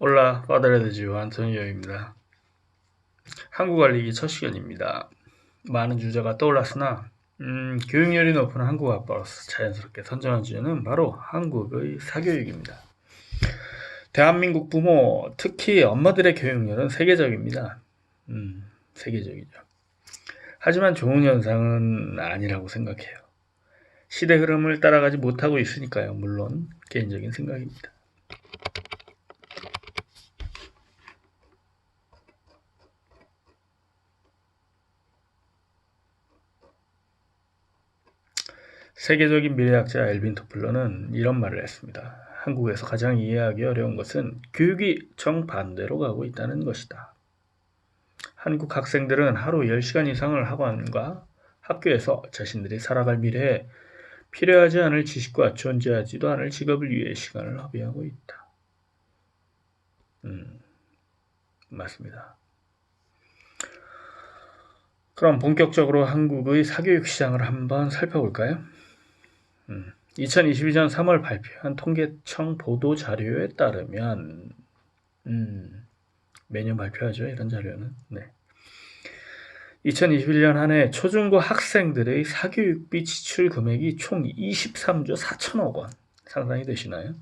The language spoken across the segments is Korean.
올라 파드레드지오 안토니오입니다. 한국 알리기 첫 시간입니다. 많은 주제가 떠올랐으나 교육열이 높은 한국 아빠로서 자연스럽게 선정한 주제는 바로 한국의 사교육입니다. 대한민국 부모, 특히 엄마들의 교육열은 세계적입니다. 세계적이죠. 하지만 좋은 현상은 아니라고 생각해요. 시대 흐름을 따라가지 못하고 있으니까요. 물론 개인적인 생각입니다. 세계적인 미래학자 엘빈 토플러는 이런 말을 했습니다. 한국에서 가장 이해하기 어려운 것은 교육이 정반대로 가고 있다는 것이다. 한국 학생들은 하루 10시간 이상을 학원과 학교에서 자신들이 살아갈 미래에 필요하지 않을 지식과 존재하지도 않을 직업을 위해 시간을 허비하고 있다. 맞습니다. 그럼 본격적으로 한국의 사교육 시장을 한번 살펴볼까요? 2022년 3월 발표한 통계청 보도 자료에 따르면 매년 발표하죠. 이런 자료는. 네. 2021년 한 해 초중고 학생들의 사교육비 지출 금액이 총 23조 4천억 원. 상상이 되시나요?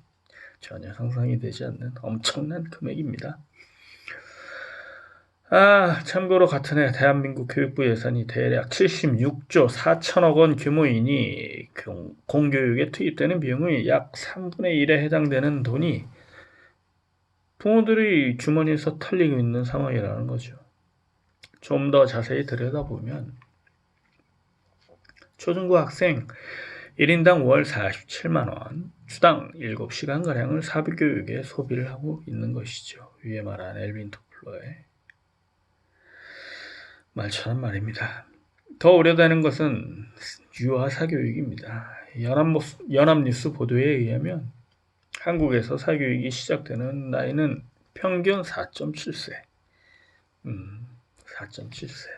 전혀 상상이 되지 않는 엄청난 금액입니다. 참고로 같은 해 대한민국 교육부 예산이 대략 76조 4천억 원 규모이니 공교육에 투입되는 비용의 약 3분의 1에 해당되는 돈이 부모들이 주머니에서 털리고 있는 상황이라는 거죠. 좀 더 자세히 들여다보면 초중고 학생 1인당 월 47만원, 주당 7시간가량을 사교육에 소비를 하고 있는 것이죠. 위에 말한 엘빈 토플러의 말처럼 말입니다. 더 우려되는 것은 유아 사교육입니다. 연합뉴스 보도에 의하면 한국에서 사교육이 시작되는 나이는 평균 4.7세. 4.7세.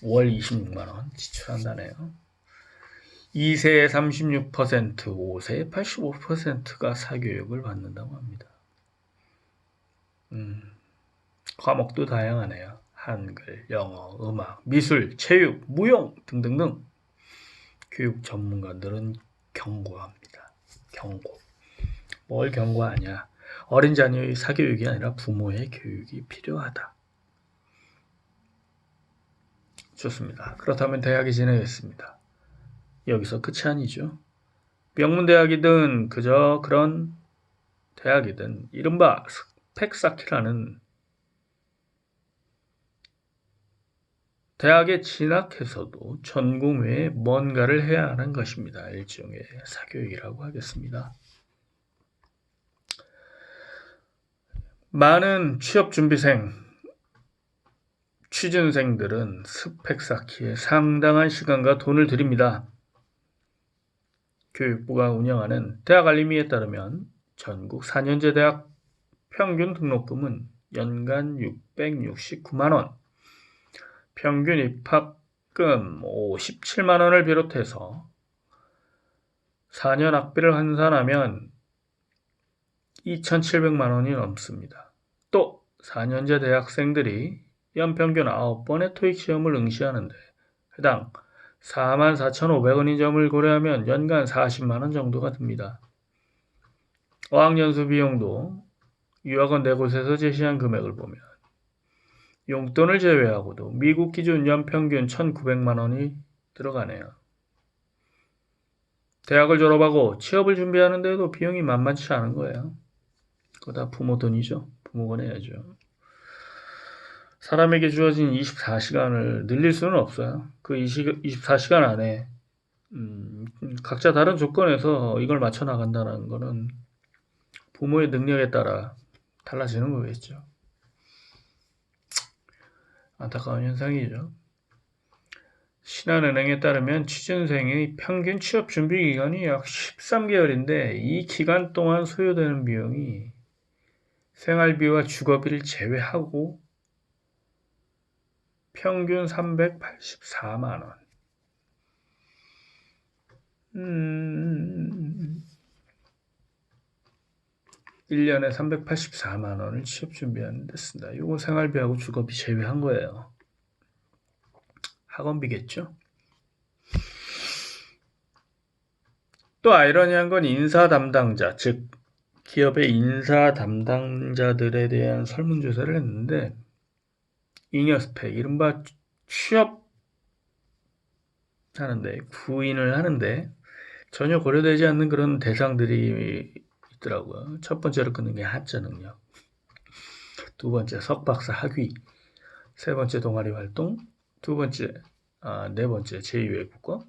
월 26만원 지출한다네요. 2세에 36%, 5세에 85%가 사교육을 받는다고 합니다. 과목도 다양하네요. 한글, 영어, 음악, 미술, 체육, 무용 등등등. 교육 전문가들은 경고합니다. 경고. 뭘 경고하냐? 어린 자녀의 사교육이 아니라 부모의 교육이 필요하다. 좋습니다. 그렇다면 대학이 진행했습니다. 여기서 끝이 아니죠. 명문대학이든 그저 그런 대학이든 이른바 스펙 쌓기라는 대학에 진학해서도 전공 외에 뭔가를 해야 하는 것입니다. 일종의 사교육이라고 하겠습니다. 많은 취업준비생, 취준생들은 스펙 쌓기에 상당한 시간과 돈을 들입니다. 교육부가 운영하는 대학 알림이에 따르면 전국 4년제 대학 평균 등록금은 연간 669만원, 평균 입학금 57만원을 비롯해서 4년 학비를 환산하면 2,700만원이 넘습니다. 또 4년제 대학생들이 연평균 9번의 토익 시험을 응시하는데 해당 44,500원인 점을 고려하면 연간 40만원 정도가 듭니다. 어학연수 비용도 유학원 4곳에서 제시한 금액을 보면 용돈을 제외하고도 미국 기준 연평균 1,900만원이 들어가네요. 대학을 졸업하고 취업을 준비하는 데도 비용이 만만치 않은 거예요. 그거 다 부모 돈이죠. 부모가 내야죠. 사람에게 주어진 24시간을 늘릴 수는 없어요. 그 24시간 안에 각자 다른 조건에서 이걸 맞춰 나간다는 거는 부모의 능력에 따라 달라지는 거겠죠. 안타까운 현상이죠. 신한은행에 따르면 취준생의 평균 취업 준비 기간이 약 13개월인데 이 기간 동안 소요되는 비용이 생활비와 주거비를 제외하고 평균 384만원. 1년에 384만 원을 취업 준비하는 데 쓴다. 이거 생활비하고 주거비 제외한 거예요. 학원비겠죠? 또 아이러니한 건 인사 담당자, 즉 기업의 인사 담당자들에 대한 설문조사를 했는데 잉여 스펙, 이른바 취업하는데 구인을 하는데 전혀 고려되지 않는 그런 대상들이 있더라고요. 첫 번째로 끄는 게 한자 능력, 두 번째 석박사 학위, 세 번째 동아리 활동, 네 번째 제2외국어,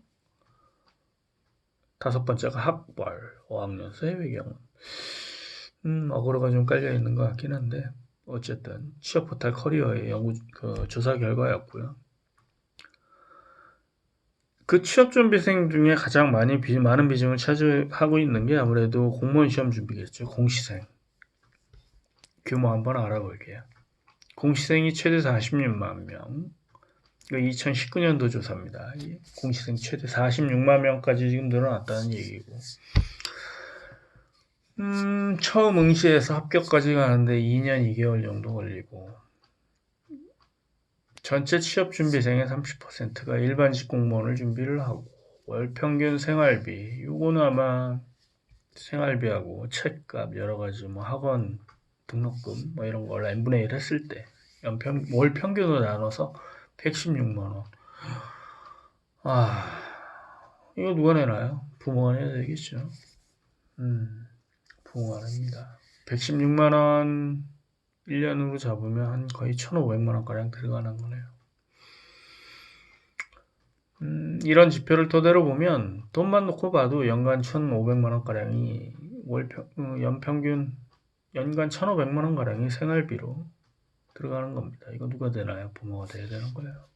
다섯 번째가 학벌, 어학연수, 해외 경험. 어그로가 좀 깔려 있는 것 같긴 한데 어쨌든 취업 포탈 커리어의 조사 결과였고요. 그 취업 준비생 중에 가장 많은 비중을 차지하고 있는 게 아무래도 공무원 시험 준비겠죠. 공시생. 규모 한번 알아볼게요. 공시생이 최대 46만 명. 이거 2019년도 조사입니다. 공시생 최대 46만 명까지 지금 늘어났다는 얘기고. 처음 응시해서 합격까지 가는데 2년 2개월 정도 걸리고. 전체 취업 준비생의 30%가 일반직 공무원을 준비를 하고 월 평균 생활비, 요거는 아마 생활비하고 책값 여러 가지 뭐 학원 등록금 뭐 이런 걸 n분의 1 했을 때 월 평균으로 나눠서 116만 원. 이거 누가 내나요? 부모가 내야 되겠죠. 부모가 냅니다. 116만 원 1년으로 잡으면 한 거의 1,500만 원가량 들어가는 거네요. 이런 지표를 토대로 보면 돈만 놓고 봐도 연간 1,500만 원가량이 연평균 연간 1,500만 원가량이 생활비로 들어가는 겁니다. 이거 누가 되나요? 부모가 돼야 되는 거예요.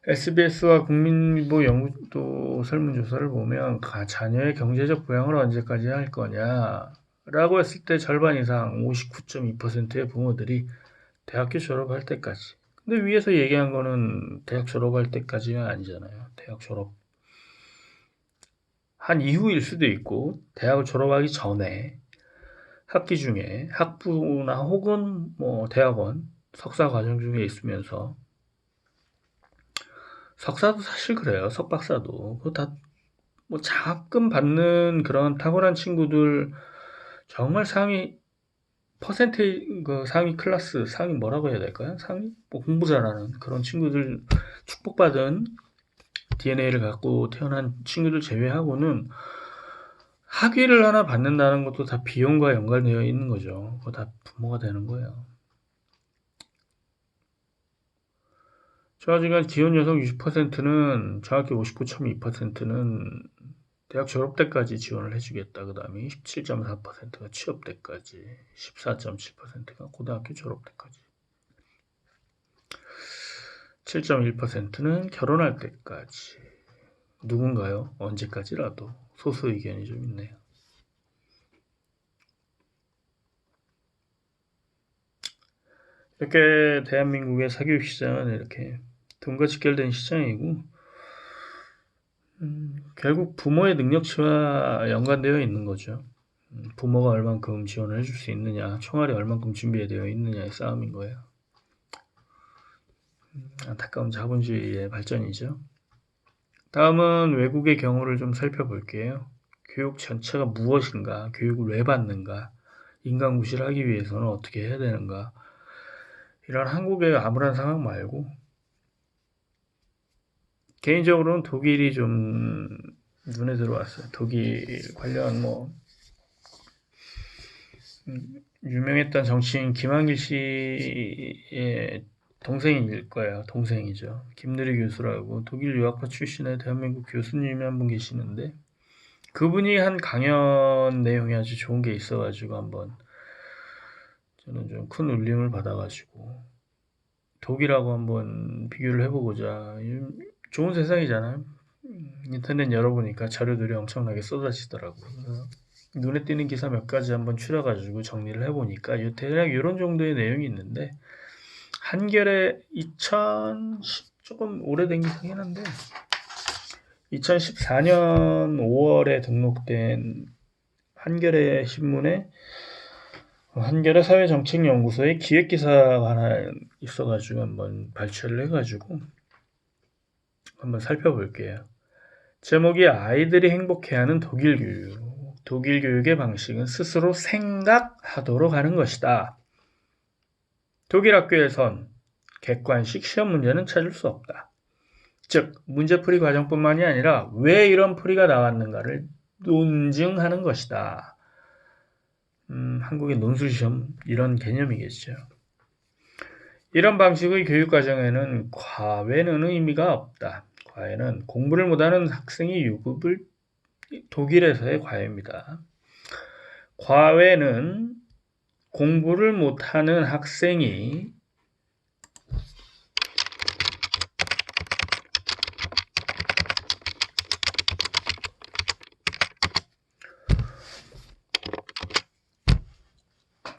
SBS와 국민일보 연구도 설문조사를 보면 자녀의 경제적 부양을 언제까지 할 거냐 라고 했을 때 절반 이상 59.2%의 부모들이 대학교 졸업할 때까지. 근데 위에서 얘기한 거는 대학 졸업할 때까지는 아니잖아요. 대학 졸업 한 이후일 수도 있고 대학을 졸업하기 전에 학기 중에 학부나 혹은 뭐 대학원 석사 과정 중에 있으면서 석사도 사실 그래요. 석박사도 그거 다 뭐 장학금 받는 그런 탁월한 친구들 정말 상위 상위 클래스 상위 뭐라고 해야 될까요? 상위 뭐 공부 잘하는 그런 친구들 축복받은 DNA를 갖고 태어난 친구들 제외하고는 학위를 하나 받는다는 것도 다 비용과 연관되어 있는 거죠. 그거 다 부모가 되는 거예요. 저하지만 기혼 여성 60%는 정확히 59.2%는 대학 졸업 때까지 지원을 해주겠다. 그 다음에 17.4%가 취업 때까지, 14.7%가 고등학교 졸업 때까지, 7.1%는 결혼할 때까지. 누군가요? 언제까지라도. 소수 의견이 좀 있네요. 이렇게 대한민국의 사교육 시장은 이렇게 돈과 직결된 시장이고 결국 부모의 능력치와 연관되어 있는 거죠. 부모가 얼만큼 지원을 해줄 수 있느냐, 총알이 얼만큼 준비되어 있느냐의 싸움인 거예요. 안타까운 자본주의의 발전이죠. 다음은 외국의 경우를 좀 살펴볼게요. 교육 전체가 무엇인가, 교육을 왜 받는가, 인간구실을 하기 위해서는 어떻게 해야 되는가, 이런 한국의 암울한 상황 말고 개인적으로는 독일이 좀 눈에 들어왔어요. 독일 관련 유명했던 정치인 김한길 씨의 동생일 거예요. 동생이죠. 김누리 교수라고 독일 유학파 출신의 대한민국 교수님이 한 분 계시는데 그분이 한 강연 내용이 아주 좋은 게 있어가지고 한번 저는 좀 큰 울림을 받아가지고 독일하고 한번 비교를 해보고자. 좋은 세상이잖아요. 인터넷 열어보니까 자료들이 엄청나게 쏟아지더라고요. 그래서 눈에 띄는 기사 몇 가지 한번 추려가지고 정리를 해보니까 대략 이런 정도의 내용이 있는데 한겨레 2010 조금 오래된 기사긴 한데 2014년 5월에 등록된 한겨레 신문에 한겨레 사회정책연구소의 기획기사가 하나 있어가지고 한번 발췌를 해가지고 한번 살펴볼게요. 제목이 아이들이 행복해하는 독일 교육. 독일 교육의 방식은 스스로 생각하도록 하는 것이다. 독일 학교에선 객관식 시험 문제는 찾을 수 없다. 즉, 문제풀이 과정뿐만이 아니라 왜 이런 풀이가 나왔는가를 논증하는 것이다. 한국의 논술시험 이런 개념이겠죠. 이런 방식의 교육과정에는 과외는 의미가 없다. 과외는 공부를 못하는 학생이 유급을 독일에서의 과외입니다. 과외는 공부를 못하는 학생이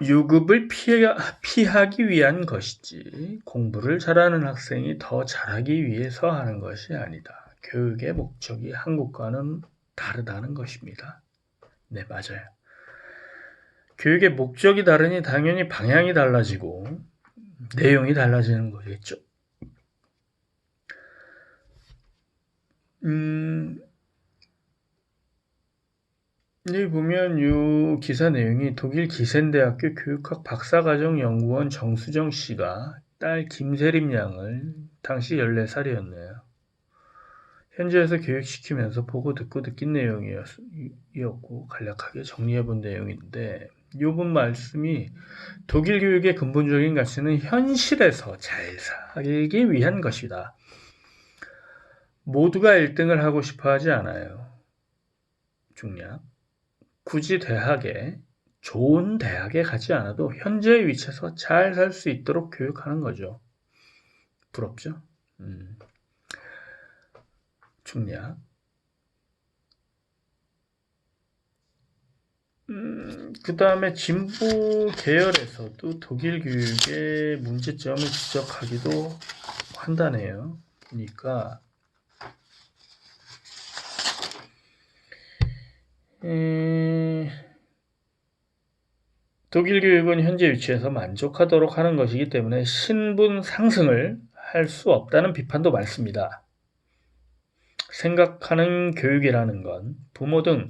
유급을 피하기 위한 것이지 공부를 잘하는 학생이 더 잘하기 위해서 하는 것이 아니다. 교육의 목적이 한국과는 다르다는 것입니다. 네, 맞아요. 교육의 목적이 다르니 당연히 방향이 달라지고 내용이 달라지는 거겠죠. 여기 보면 이 기사 내용이 독일 기센대학교 교육학 박사과정연구원 정수정 씨가 딸 김세림 양을 당시 14살이었네요. 현지에서 교육시키면서 보고 듣고 느낀 내용이었고 간략하게 정리해본 내용인데 이 부분 말씀이 독일 교육의 근본적인 가치는 현실에서 잘 살기 위한 것이다. 모두가 1등을 하고 싶어 하지 않아요. 중략. 굳이 좋은 대학에 가지 않아도 현재의 위치에서 잘 살 수 있도록 교육하는 거죠. 부럽죠? 중략. 그 다음에 진보 계열에서도 독일 교육의 문제점을 지적하기도 한다네요. 그러니까 독일 교육은 현재 위치에서 만족하도록 하는 것이기 때문에 신분 상승을 할 수 없다는 비판도 많습니다. 생각하는 교육이라는 건 부모 등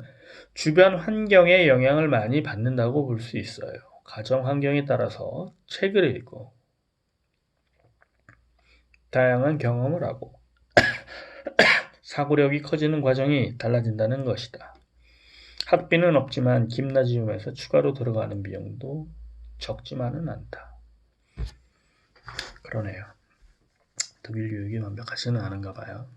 주변 환경의 영향을 많이 받는다고 볼 수 있어요. 가정 환경에 따라서 책을 읽고 다양한 경험을 하고 사고력이 커지는 과정이 달라진다는 것이다. 학비는 없지만 김나지움에서 추가로 들어가는 비용도 적지만은 않다. 그러네요. 독일 교육이 완벽하지는 않은가 봐요.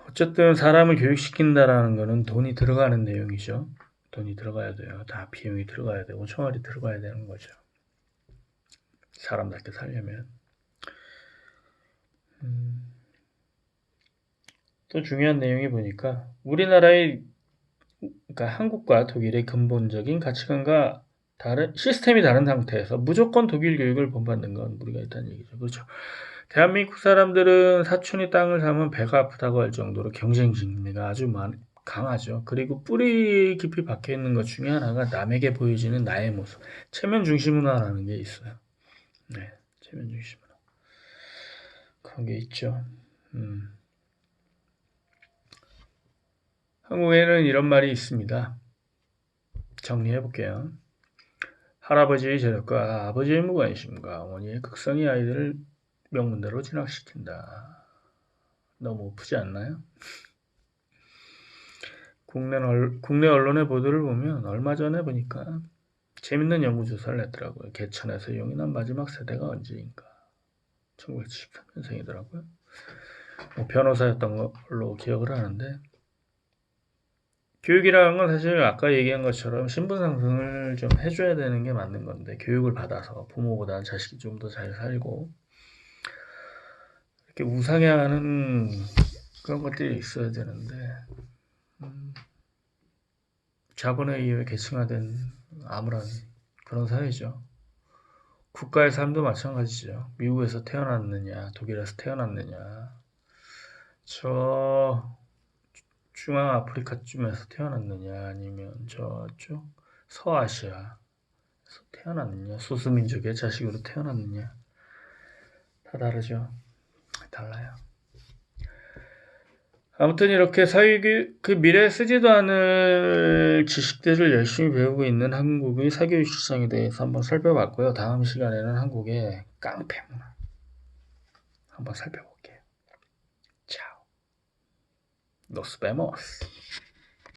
어쨌든 사람을 교육시킨다라는 것은 돈이 들어가는 내용이죠. 돈이 들어가야 돼요. 다 비용이 들어가야 되고 총알이 들어가야 되는 거죠. 사람답게 살려면. 또 중요한 내용이 보니까 우리나라의 그러니까 한국과 독일의 근본적인 가치관과 다른 시스템이 다른 상태에서 무조건 독일 교육을 본받는 건 무리가 있다는 얘기죠. 그렇죠. 대한민국 사람들은 사촌이 땅을 사면 배가 아프다고 할 정도로 경쟁심리가 아주 강하죠. 그리고 뿌리 깊이 박혀 있는 것 중에 하나가 남에게 보여지는 나의 모습, 체면 중심 문화라는 게 있어요. 네, 체면 중심 문화. 그런 게 있죠. 한국에는 이런 말이 있습니다. 정리해 볼게요. 할아버지의 재력과 아버지의 무관심과 어머니의 극성이 아이들을 명문대로 진학시킨다. 너무 아프지 않나요? 국내 언론의 보도를 보면 얼마 전에 보니까 재밌는 연구조사를 냈더라고요. 개천에서 용인한 마지막 세대가 언제인가. 1973년생이더라고요. 변호사였던 걸로 기억을 하는데 교육이라는 건 사실 아까 얘기한 것처럼 신분 상승을 좀 해줘야 되는 게 맞는 건데 교육을 받아서 부모보다는 자식이 좀 더 잘 살고 이렇게 우상향하는 그런 것들이 있어야 되는데 자본에 의해 계층화된 암울한 그런 사회죠. 국가의 삶도 마찬가지죠. 미국에서 태어났느냐 독일에서 태어났느냐 저 중앙아프리카쯤에서 태어났느냐 아니면 저쪽 서아시아에서 태어났느냐 소수민족의 자식으로 태어났느냐 다 다르죠. 달라요. 아무튼 이렇게 사교육 그 미래에 쓰지도 않을 지식들을 열심히 배우고 있는 한국의 사교육 시장에 대해서 한번 살펴봤고요. 다음 시간에는 한국의 깡패 문화 한번 살펴볼게요. 차오. Nos vemos.